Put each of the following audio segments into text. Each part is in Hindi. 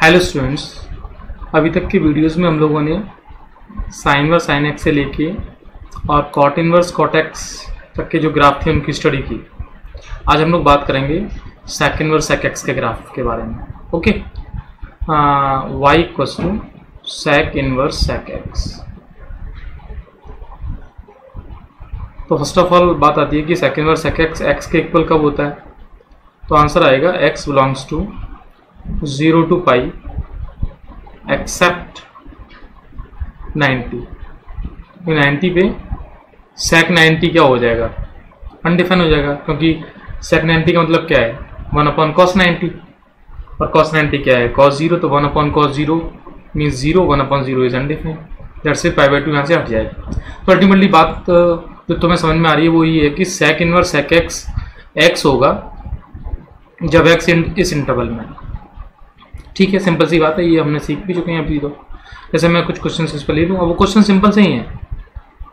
हेलो स्टूडेंट्स, अभी तक के वीडियोस में हम लोगों ने साइन इनवर्स साइन एक्स से लेके और कॉट इनवर्स कॉट एक्स तक के जो ग्राफ थे उनकी स्टडी की। आज हम लोग बात करेंगे सेक इनवर्स सेक एक्स के ग्राफ के बारे में। Okay, y equals to sec inverse sec x. तो फर्स्ट ऑफ ऑल बात आती है कि sec inverse sec x x के इक्वल कब होता है। तो आंसर आएगा x belongs to 0 to pi except 90। 90 पे सेक 90 क्या हो जाएगा, अनडिफाइन हो जाएगा, क्योंकि सेक 90 का मतलब क्या है 1 अपॉन कॉस 90 और कॉस 90 क्या है कॉस 0, तो 1 upon cos 0 means 0, 1 upon 0 is undefine. That से पाई बाई 2 यहाँ से हट जाएगा। तो अल्टीमेटली बात जो तुम्हें समझ में आ रही है वो ये है कि sec inverse sec x x होगा जब एक्स इस इंटरवल में। ठीक है, सिंपल सी बात है, ये हमने सीख भी चुके हैं अभी। तो जैसे मैं कुछ क्वेश्चन इस पर ले लूँ, अब वो क्वेश्चन सिंपल से ही है।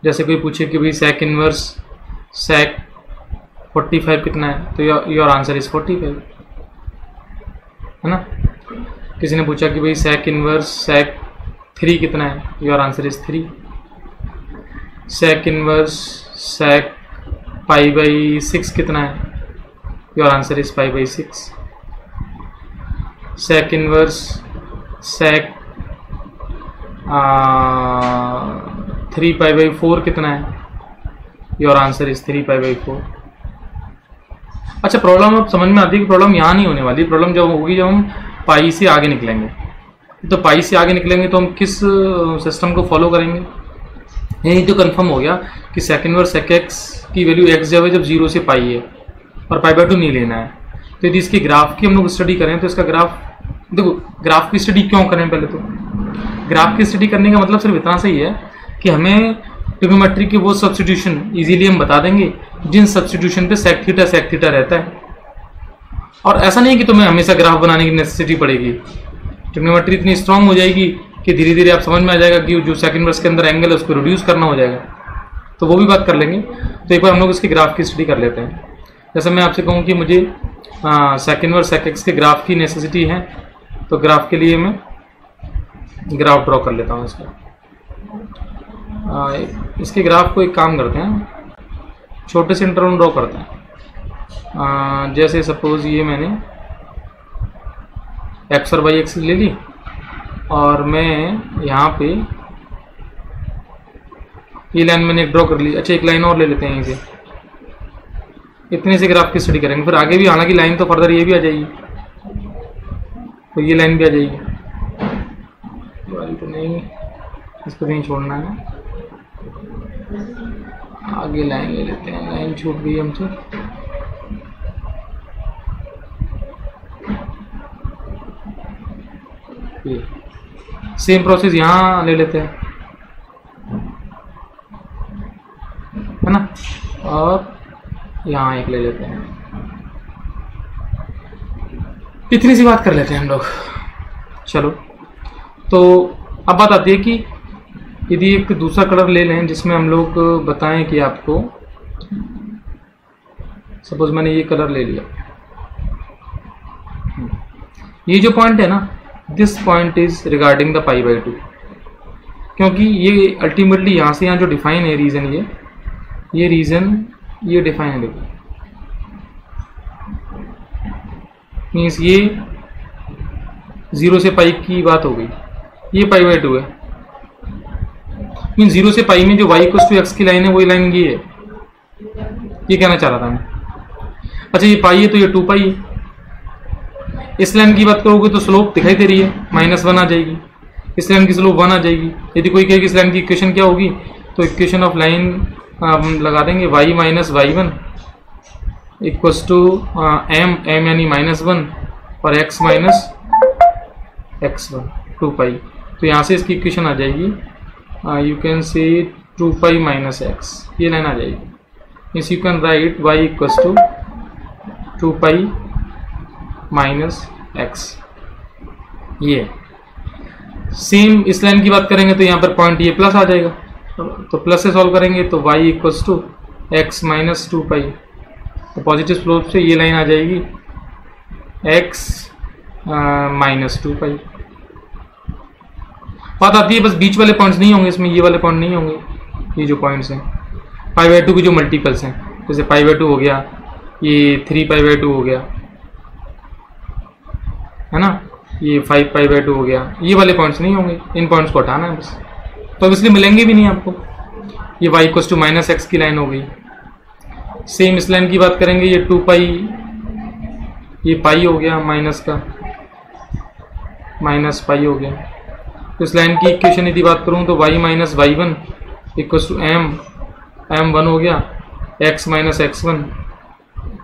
जैसे कोई पूछे कि भाई सेक इनवर्स सेक 45 कितना है, तो योर आंसर इज 45, है ना। किसी ने पूछा कि भाई सेक इनवर्स सेक 3 कितना है, your answer is 3। Sec inverse sec pi by 6 कितना है, your answer is pi by 6। Sec inverse sec 3 pi by 4 कितना है, your answer is 3 pi by 4। अच्छा, प्रॉब्लम अब समझ में आती है कि प्रॉब्लम यहाँ नहीं होने वाली। प्रॉब्लम जब होगी जब हम पाई से आगे निकलेंगे। तो पाई से आगे निकलेंगे तो हम किस सिस्टम को फॉलो करेंगे। यही तो कंफर्म हो गया कि सेक इनवर्स सेक एक्स की वैल्यू एक्स जब है जब 0 से पाई है और पाई बाई 2 नहीं लेना है। तो यदि इसकी ग्राफ की हम लोग स्टडी करें तो इसका ग्राफ देखो, ग्राफ की स्टडी क्यों करें। पहले तो ग्राफ की स्टडी करने का मतलब सिर्फ इतना सही है कि हमें ट्रिग्नोमेट्री के वो सब्स्टिट्यूशन इजीली हम बता देंगे जिन सब्स्टिट्यूशन पे सेक थीटा रहता है। और ऐसा नहीं कि तुम्हें हमेशा ग्राफ बनाने की नेसेसिटी पड़ेगी। ट्रिग्नोमेट्री इतनी स्ट्रांग हो जाएगी कि धीरे धीरे आप समझ में आ जाएगा कि जो सेक इनवर्स के अंदर एंगल है उसको रिड्यूस करना हो जाएगा। तो वो भी बात कर लेंगे। तो एक बार हम लोग इसके ग्राफ की स्टडी कर लेते हैं। जैसे मैं आपसे कहूँ कि मुझे सेक इनवर्स सेक एक्स के ग्राफ की नेसेसिटी है, तो ग्राफ के लिए मैं ग्राफ ड्रॉ कर लेता हूँ इसका। इसके ग्राफ को एक काम करते हैं, छोटे से इंटरवल ड्रॉ करते हैं। जैसे सपोज ये मैंने एक्स और वाई एक्सिस ले ली और मैं यहाँ पे ये लाइन मैंने ड्रॉ कर ली। अच्छा, एक लाइन और ले लेते हैं इसे। इतने से ग्राफ की स्टडी करेंगे, फिर आगे भी हालांकि लाइन तो फर्दर ये भी आ जाएगी, तो ये लाइन भी आ जाएगी। तो नहीं, इसको नहीं छोड़ना है, आगे लाइन ले लेते हैं। लाइन छूट गई हमसे। सेम प्रोसेस यहाँ ले लेते हैं, है ना, और यहाँ एक ले लेते हैं। इतनी सी बात कर लेते हैं हम लोग। चलो, तो अब बात आती है कि यदि एक दूसरा कलर ले लें जिसमें हम लोग बताएं कि आपको, सपोज मैंने ये कलर ले लिया, ये जो पॉइंट है ना, this point is regarding the pi by 2, क्योंकि ये अल्टीमेटली यहाँ से यहाँ जो डिफाइन है रीजन, ये रीजन ये डिफाइन है। देखो, मीन्स ये 0 से पाई की बात हो गई, ये पाई बाई 2 है। मीन्स 0 से पाई में जो y इक्वल्स टू एक्स की लाइन है वही लाइन ये है। ये कहना चाह रहा था मैं। अच्छा, ये पाई है तो ये 2 पाई है। इस लाइन की बात करोगे तो स्लोप दिखाई दे रही है, -1 आ जाएगी। इस लाइन की स्लोप 1 आ जाएगी। यदि कोई कहे कि इस लाइन की इक्वेशन क्या होगी, तो इक्वेशन ऑफ लाइन हम लगा देंगे y minus y1 equals to m यानी -1 और x माइनस x1 2 पाई। तो यहाँ से इसकी इक्वेशन आ जाएगी, you can say 2 pi minus x, ये लाइन आ जाएगी। Means you can write y equals to 2 pi minus x। ये सेम इस लाइन की बात करेंगे तो यहाँ पर पॉइंट ये प्लस आ जाएगा, तो प्लस से सॉल्व करेंगे तो y equals to x minus 2 pi. तो पॉजिटिव स्लोप से ये लाइन आ जाएगी x -2 पाई। बात आती है बस बीच वाले पॉइंट्स नहीं होंगे इसमें, ये वाले पॉइंट नहीं होंगे, ये जो पॉइंट्स हैं π/2 की जो मल्टीपल्स हैं, जैसे π/2 हो गया, ये 3π/2 हो गया, है ना, ये 5π/2 हो गया, ये वाले पॉइंट्स नहीं होंगे, इन पॉइंट्स को हटाना है बस, तो अब इसलिए मिलेंगे भी नहीं आपको। ये y = -x की लाइन हो गई। सेम इस लाइन की बात करेंगे, ये 2π, ये पाई हो गया माइनस का, -π हो गया। तो इस लाइन की इक्वेशन यदि बात करूं तो y - y1 = m1 हो गया, x - x1,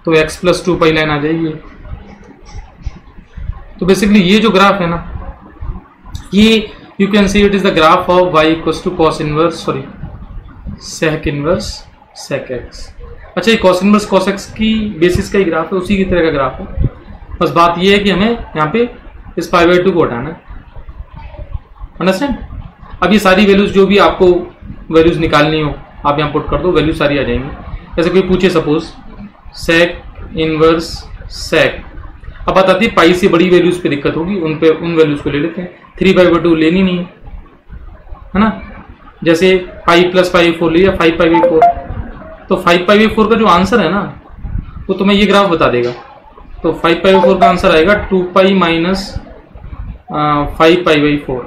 तो x + 2π लाइन आ जाएगी। तो बेसिकली ये जो ग्राफ है ना, ये you can see it is the graph of y = cos inverse, sorry sec inverse sec x। अच्छा, ये cos इनवर्स cos x की बेसिस का ही ग्राफ है, उसी की तरह का ग्राफ है, बस बात ये है कि हमें यहाँ पे इस π/2 को हटाना है। अंडरस्टैंड? अब ये सारी वैल्यूज जो भी आपको वैल्यूज निकालनी हो आप यहाँ पुट कर दो, वैल्यू सारी आ जाएंगी। जैसे कोई पूछे सपोज sec इनवर्स sec, अब बात आती है पाई से बड़ी वैल्यूज पे दिक्कत होगी, उन वैल्यूज को ले लेते हैं। 3π/2 लेनी नहीं है ना, जैसे पाई + π/4 लिया 5π/4, तो 5π/4 का जो आंसर है ना वो तुम्हें ये ग्राफ बता देगा। तो 5π/4 का आंसर आएगा 2π - 5π/4,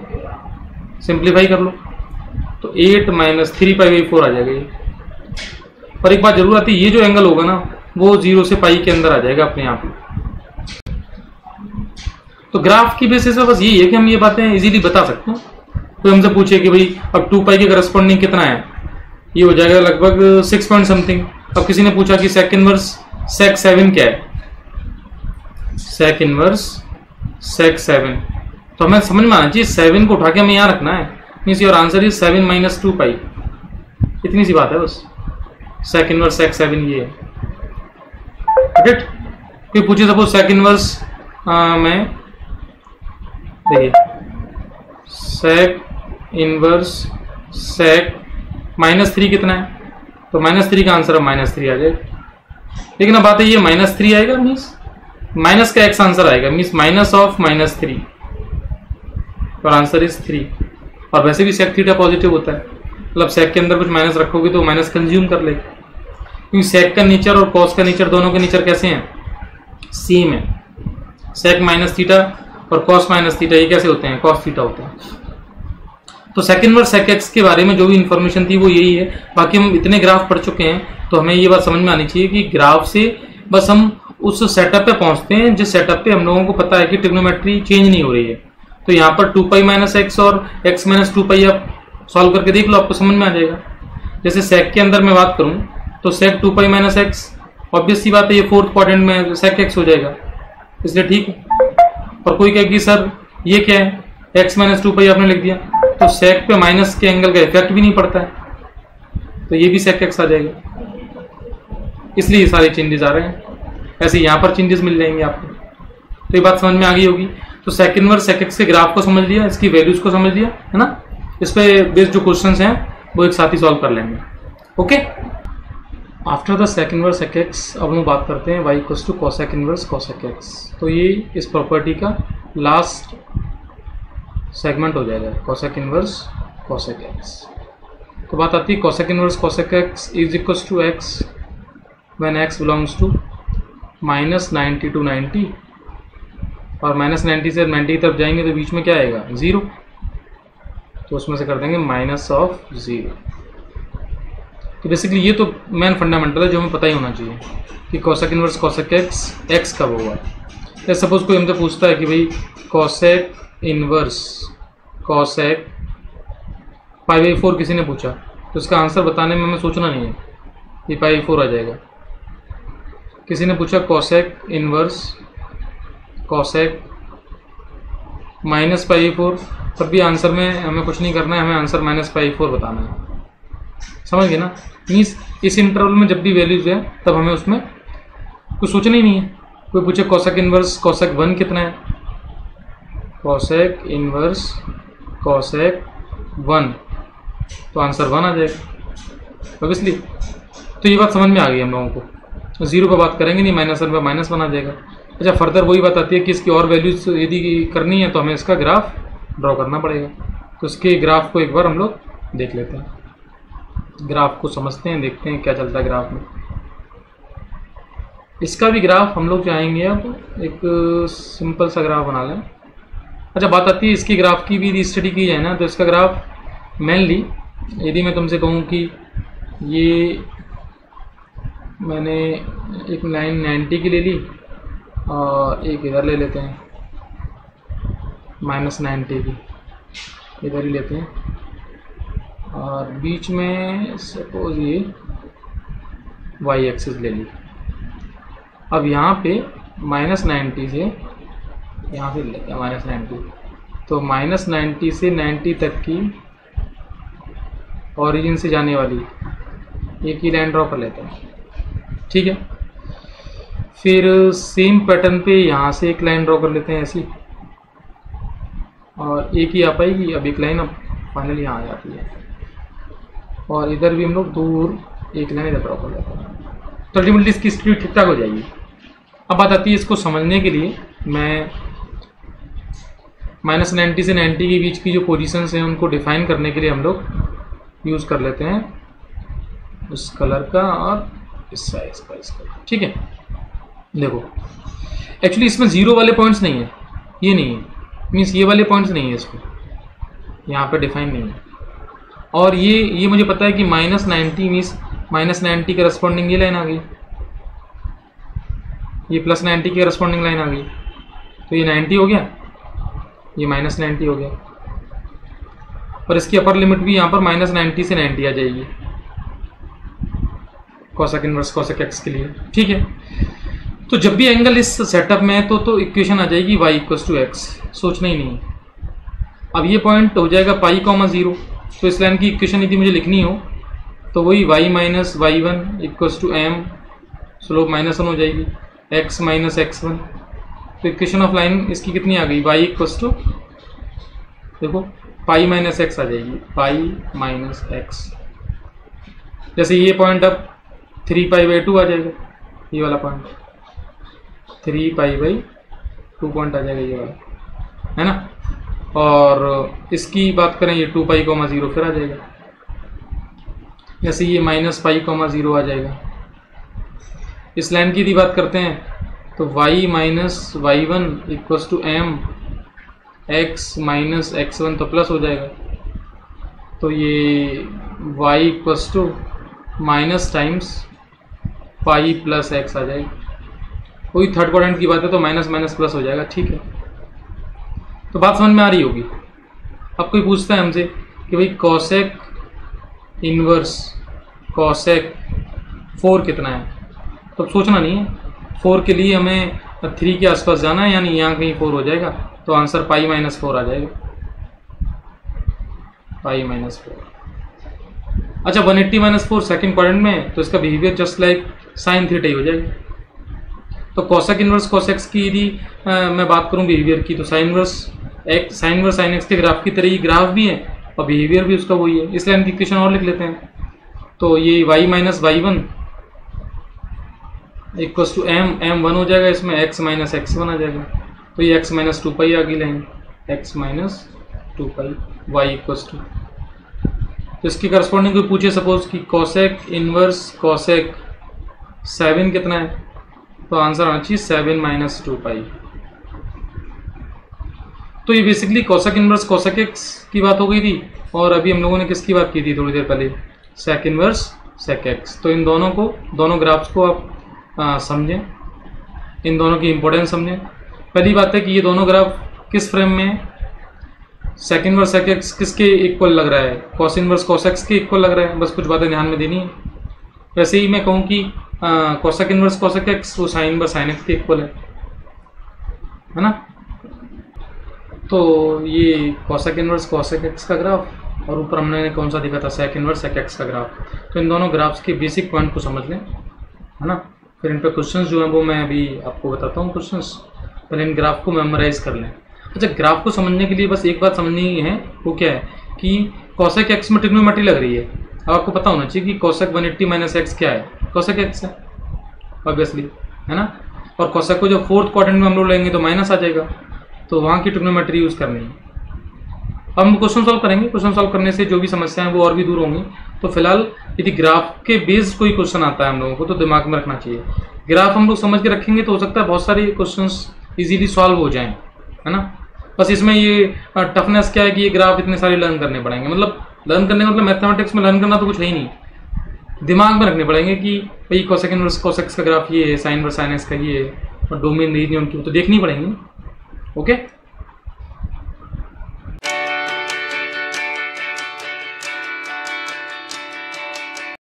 सिंप्लीफाई कर लो तो 8 - 3π/4 आ जाएगा ये। पर एक बात जरूर आती है, ये जो एंगल होगा ना वो 0 से पाई के अंदर आ जाएगा अपने आप। तो ग्राफ की बेसिस पे बस यही है कि हम ये बातें इजीली बता सकते हैं। तो हमसे पूछे कि भाई अब 2π के करस्पॉन्डिंग कितना है, ये हो जाएगा लगभग 6 पॉइंट समथिंग। अब किसी ने पूछा कि sec इनवर्स sec 7 क्या है, sec इनवर्स sec 7, तो हमें समझ में आना चाहिए 7 को उठा के हमें यहाँ रखना है, मीन्स योर आंसर इज 7 - 2π, इतनी सी बात है बस। sec इनवर्स sec 7 ये है, राइट। कोई पूछे सपोज sec इनवर्स में, देखिए sec इनवर्स sec -3 कितना है, तो -3 का आंसर अब -3 आ जाएगा। लेकिन अब बात है ये -3 आएगा मीन्स माइनस का x आंसर आएगा, मीन्स -3, और आंसर इज 3। और वैसे भी sec थीटा पॉजिटिव होता है, मतलब sec के अंदर कुछ माइनस रखोगे तो माइनस कंज्यूम कर लेगा, क्योंकि sec का नेचर और cos का नेचर दोनों के नेचर कैसे हैं, सेम है। sec -θ और cos -θ ये कैसे होते हैं, cos θ होते हैं। तो sec इनवर्स sec x के बारे में जो भी इंफॉर्मेशन थी वो यही है। बाकी हम इतने ग्राफ पढ़ चुके हैं तो हमें ये बात समझ में आनी चाहिए कि ग्राफ से बस हम उस सेटअप पे पहुंचते हैं जिस सेटअप पे हम लोगों को पता है कि ट्रिग्नोमेट्री चेंज नहीं हो रही है। तो यहाँ पर 2π - x और x - 2π आप सॉल्व करके देख लो, आपको समझ में आ जाएगा। जैसे sec के अंदर मैं बात करूं तो sec 2π - x, ऑब्वियस सी बात है ये 4th क्वाड्रेंट में sec x हो जाएगा, इसलिए ठीक है। और कोई कहे कि सर ये क्या है, x - 2π आपने लिख दिया, तो sec पे माइनस के एंगल का इफेक्ट भी नहीं पड़ता है, तो ये भी sec x आ जाएगा, इसलिए ये सारे चेंजेस आ रहे हैं। ऐसे यहाँ पर चेंजेस मिल जाएंगे आपको। तो ये बात समझ में आ गई होगी। तो sec इनवर्स sec x के ग्राफ को समझ लिया, इसकी वैल्यूज को समझ लिया, है ना। इस पे बेस्ड जो क्वेश्चंस हैं वो एक साथ ही सॉल्व कर लेंगे। Okay, after the sec inverse sec x अब हम बात करते हैं y = cosec inverse cosec x। तो ये इस प्रॉपर्टी का लास्ट सेगमेंट हो जाएगा, cosec इनवर्स cosec x। तो बात आती है cosec inverse cosec x = x when x belongs to -90 to 90, और -90 से 90 की तरफ जाएंगे तो बीच में क्या आएगा, 0, तो उसमें से कर देंगे -0। तो बेसिकली ये तो मेन फंडामेंटल है जो हमें पता ही होना चाहिए कि cosec inverse cosec x x कब होगा। या सपोज कोई हमसे पूछता है कि भाई cosec इनवर्स cosec π/4 किसी ने पूछा, तो इसका आंसर बताने में हमें सोचना नहीं है, ये π/4 आ जाएगा। किसी ने पूछा cosec इनवर्स cosec -π/4, तब भी आंसर में हमें कुछ नहीं करना है, हमें आंसर -π/4 बताना है। समझ गए ना, मीन्स इस इंटरवल में जब भी वैल्यूज है तब हमें उसमें कुछ सोचना ही नहीं है। कोई पूछे cosec इनवर्स cosec 1 कितना है, cosec इनवर्स cosec 1, तो आंसर 1 आ जाएगा ऑब्वियसली। तो ये बात समझ में आ गई हम लोगों को। 0 पर बात करेंगे नहीं, -1 पर -1 आ जाएगा। अच्छा, फर्दर वही बात आती है कि इसकी और वैल्यूज यदि करनी है तो हमें इसका ग्राफ ड्रॉ करना पड़ेगा। तो इसके ग्राफ को एक बार हम लोग देख लेते हैं, ग्राफ को समझते हैं, देखते हैं क्या चलता है ग्राफ में। इसका भी ग्राफ हम लोग चाहेंगे, अब एक सिंपल सा ग्राफ बना लें। अच्छा, बात आती है इसकी ग्राफ की भी स्टडी की जाए ना, तो इसका ग्राफ मेनली यदि मैं तुमसे कहूँ कि ये मैंने एक लाइन 90 की ले ली और एक इधर ले लेते हैं -90 की, इधर ही लेते हैं, और बीच में सपोज ये वाई एक्सिस ले ली। अब यहाँ पे -90 से यहाँ से लेते हैं -90, तो -90 से 90 तक की ओरिजिन से जाने वाली एक ही लाइन ड्रॉ कर लेते हैं, ठीक है। फिर सेम पैटर्न पे यहाँ से एक लाइन ड्रॉ कर लेते हैं ऐसी, और एक ही आ पाएगी। अब एक लाइन अब फाइनली यहाँ आ जाती है, और इधर भी हम लोग दूर एक लाइन इधर ड्रॉ कर लेते हैं, तो अल्टीमेटली इसकी स्पीड ठीक ठाक हो जाएगी। अब बात आती है इसको समझने के लिए, मैं -90 से 90 के बीच की जो पोजीशंस हैं उनको डिफाइन करने के लिए हम लोग यूज़ कर लेते हैं उस कलर का और इस साइज का, इसका, ठीक है। देखो एक्चुअली इसमें जीरो वाले पॉइंट्स नहीं है, ये नहीं है, मीन्स ये वाले पॉइंट्स नहीं है इसमें, यहाँ पे डिफाइन नहीं है। और ये मुझे पता है कि -90 मीन्स -90 के करस्पॉन्डिंग ये लाइन आ गई, ये +90 की करस्पॉन्डिंग लाइन आ गई, तो ये 90 हो गया, ये -90 हो गया, और इसकी अपर लिमिट भी यहाँ पर -90 से 90 आ जाएगी कॉसेक इनवर्स कॉसेक एक्स के लिए, ठीक है। तो जब भी एंगल इस सेटअप में है तो इक्वेशन आ जाएगी y = x, सोचना ही नहीं। अब ये पॉइंट हो जाएगा π, 0, तो इस लाइन की इक्वेशन यदि मुझे लिखनी हो तो वही y - y1 = m, स्लोप -1 हो जाएगी, x - x1। तो इक्वेशन ऑफ लाइन इसकी कितनी आ गई, y = देखो π - x आ जाएगी, π - x। जैसे ये पॉइंट अब 3π/2 आ जाएगा, ये वाला पॉइंट 3π/2 पॉइंट आ जाएगा, ये वाला, है ना। और इसकी बात करें ये 2π, 0 फिर आ जाएगा, जैसे ये -π, 0 आ जाएगा। इस लाइन की यदि बात करते हैं तो y - y1 = m, x - x1 तो प्लस हो जाएगा, तो ये y = टाइम्स पाई + x आ जाएगा। कोई थर्ड क्वाड्रेंट की बात है तो माइनस प्लस हो जाएगा, ठीक है। तो बात समझ में आ रही होगी। अब कोई पूछता है हमसे कि भाई कॉसेक इनवर्स कॉसेक 4 कितना है, तो सोचना नहीं है, 4 के लिए हमें 3 के आसपास जाना है, यानी यहाँ कहीं 4 हो जाएगा, तो आंसर π - 4 आ जाएगा, π - 4। अच्छा 180 - 4 सेकंड क्वाड्रेंट में, तो इसका बिहेवियर जस्ट लाइक sin θ ही हो जाएगा। तो कॉसेक इनवर्स कॉसेक्स की यदि मैं बात करूं बिहेवियर की, तो साइन इनवर्स sin x के ग्राफ की तरह ही ग्राफ भी है और बिहेवियर भी उसका वही है। इस लाइन की इक्वेशन और लिख लेते हैं, तो ये y - y1 = m 1 हो जाएगा, इसमें x - x1 आ जाएगा, तो ये x - 2π आ गई लाइन, x - 2π y = तो इसकी करस्पॉन्डिंग कोई पूछे सपोज कि कॉसेक इनवर्स कॉसेक 7 कितना है, तो आंसर आना चाहिए 7 - 2π। तो ये basically cosec inverse cosec x की बात हो गई थी, और अभी हम लोगों ने किसकी बात की थी थोड़ी देर पहले, सेक इनवर्स सेक एक्स। तो इन दोनों ग्राफ्स को आप समझें, इन दोनों की इंपॉर्टेंस समझें। पहली बात है कि ये दोनों ग्राफ किस फ्रेम में है, सेक इनवर्स सेक एक्स किसके इक्वल लग रहा है, कॉस इनवर्स कॉस एक्स के इक्वल लग रहा है, बस कुछ बातें ध्यान में देनी है। वैसे ही मैं कहूँ कि कॉसेक इनवर्स कॉसेक एक्स वो साइन इनवर्स साइन एक्स के इक्वल है ना। तो ये कॉसेक इनवर्स कॉसेक एक्स का ग्राफ, और ऊपर हमने कौन सा देखा था, सेक इनवर्स सेक एक्स का ग्राफ। तो इन दोनों ग्राफ्स के बेसिक पॉइंट को समझ लें, है ना। फिर इन पे क्वेश्चंस जो हैं वो मैं अभी आपको बताता हूँ क्वेश्चंस, पहले इन ग्राफ को मेमोराइज कर लें। अच्छा, ग्राफ को समझने के लिए बस एक बात समझनी है, वो क्या है कि कॉसेक एक्स में ट्रिग्नोमेट्री लग रही है। अब आपको पता होना चाहिए कि कॉसेक 180 - x क्या है, कॉसेक एक्स है ऑब्वियसली, है ना। और कॉसेक को जो फोर्थ क्वाड्रेंट में हम लोग लेंगे तो माइनस आ जाएगा, तो वहाँ की ट्रिग्नोमेट्री यूज़ करनी है। अब हम क्वेश्चन सॉल्व करेंगे। क्वेश्चन सॉल्व करने से जो भी समस्या है वो और भी दूर होंगी। तो फिलहाल यदि ग्राफ के बेस्ड कोई क्वेश्चन आता है हम लोगों को तो दिमाग में रखना चाहिए, ग्राफ हम लोग समझ के रखेंगे तो हो सकता है बहुत सारे क्वेश्चंस इजीली सॉल्व हो जाएं, है ना। बस इसमें ये टफनेस क्या है कि ये ग्राफ इतने सारे लर्न करने पड़ेंगे, मतलब लर्न करने का मतलब मैथमेटिक्स में लर्न करना तो कुछ है ही नहीं, दिमाग में रखने पड़ेंगे कि भाई कोसेक इनवर्स कोसेक्स का ग्राफ ये है, साइन इनवर्स साइन एक्स का ये है, और डोमेन रीजन की तो देखनी पड़ेंगी। ओके।